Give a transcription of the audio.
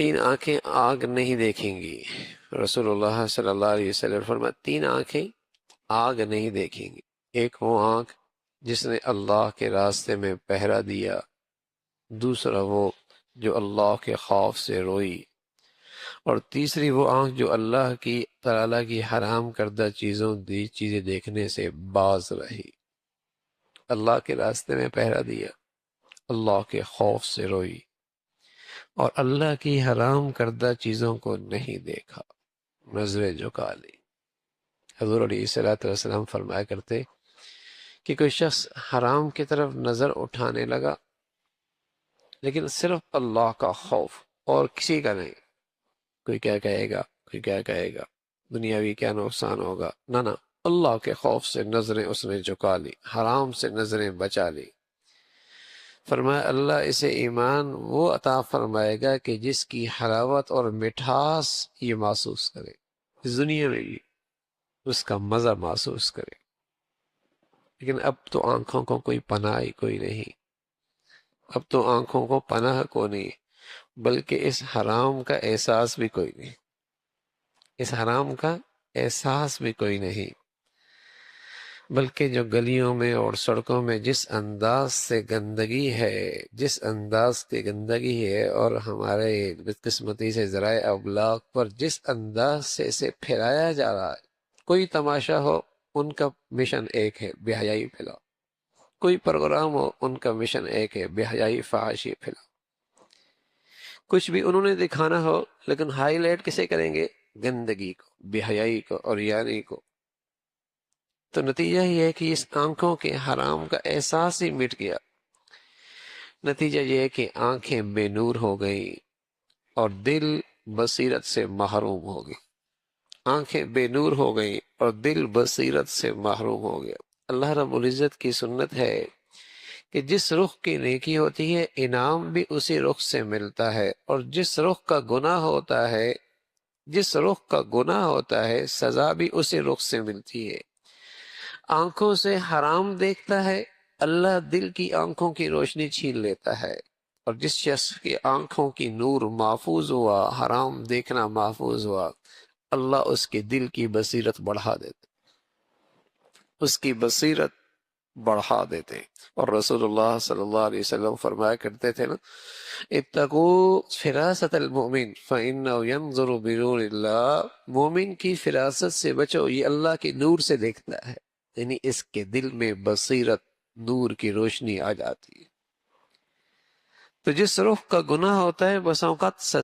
تین آنکھیں آگ نہیں دیکھیں گی۔ رسول اللہ صلی اللہ علیہ وسلم فرمایا تین آنکھیں آگ نہیں دیکھیں گی۔ ایک وہ آنکھ جس نے اللہ کے راستے میں پہرا دیا، دوسرا وہ جو اللہ کے خوف سے روئی، اور تیسری وہ آنکھ جو اللہ کی تعالیٰ کی حرام کردہ چیزیں دیکھنے سے باز رہی۔ اللہ کے راستے میں پہرا دیا، اللہ کے خوف سے روئی، اور اللہ کی حرام کردہ چیزوں کو نہیں دیکھا، نظریں جھکا لی۔ حضور علیہ السلام فرمایا کرتے کہ کوئی شخص حرام کی طرف نظر اٹھانے لگا لیکن صرف اللہ کا خوف اور کسی کا نہیں، کوئی کیا کہے گا، کوئی کیا کہے گا، دنیاوی کیا نقصان ہوگا، نہ اللہ کے خوف سے نظریں اس نے جھکا لی، حرام سے نظریں بچا لی۔ فرمایا اللہ اسے ایمان وہ عطا فرمائے گا کہ جس کی حلاوت اور مٹھاس یہ محسوس کرے، اس دنیا میں بھی اس کا مزہ محسوس کرے۔ لیکن اب تو آنکھوں کو کوئی پناہ ہی کوئی نہیں، اب تو آنکھوں کو پناہ کو نہیں، بلکہ اس حرام کا احساس بھی کوئی نہیں، اس حرام کا احساس بھی کوئی نہیں، بلکہ جو گلیوں میں اور سڑکوں میں جس انداز سے گندگی ہے، جس انداز کی گندگی ہے، اور ہمارے بدقسمتی سے ذرائع ابلاغ پر جس انداز سے اسے پھیلایا جا رہا ہے، کوئی تماشا ہو ان کا مشن ایک ہے، بے حیائی پھیلاؤ، کوئی پروگرام ہو ان کا مشن ایک ہے، بے حیائی فحاشی پھیلاؤ، کچھ بھی انہوں نے دکھانا ہو لیکن ہائی لائٹ کسے کریں گے؟ گندگی کو، بے حیائی کو اور یاری کو۔ تو نتیجہ یہ ہے کہ اس آنکھوں کے حرام کا احساس ہی مٹ گیا، نتیجہ یہ ہے کہ آنکھیں بے نور ہو گئی اور دل بصیرت سے محروم ہو گئی، آنکھیں بے نور ہو گئی اور دل بصیرت سے محروم ہو گیا۔ اللہ رب العزت کی سنت ہے کہ جس رخ کی نیکی ہوتی ہے انعام بھی اسی رخ سے ملتا ہے، اور جس رخ کا گناہ ہوتا ہے، جس رخ کا گناہ ہوتا ہے سزا بھی اسی رخ سے ملتی ہے۔ آنکھوں سے حرام دیکھتا ہے، اللہ دل کی آنکھوں کی روشنی چھین لیتا ہے، اور جس شخص کی آنکھوں کی نور محفوظ ہوا، حرام دیکھنا محفوظ ہوا، اللہ اس کے دل کی بصیرت بڑھا دیتے، اس کی بصیرت بڑھا دیتے۔ اور رسول اللہ صلی اللہ علیہ وسلم فرمایا کرتے تھے نا، اتقوا فراست المؤمن فإنه ينظر بنور اللہ، مومن کی فراست سے بچو، یہ اللہ کے نور سے دیکھتا ہے، یعنی اس کے دل میں بصیرت، نور کی روشنی آ جاتی ہے۔ تو جس رخ کا گناہ ہوتا ہے بس اوقات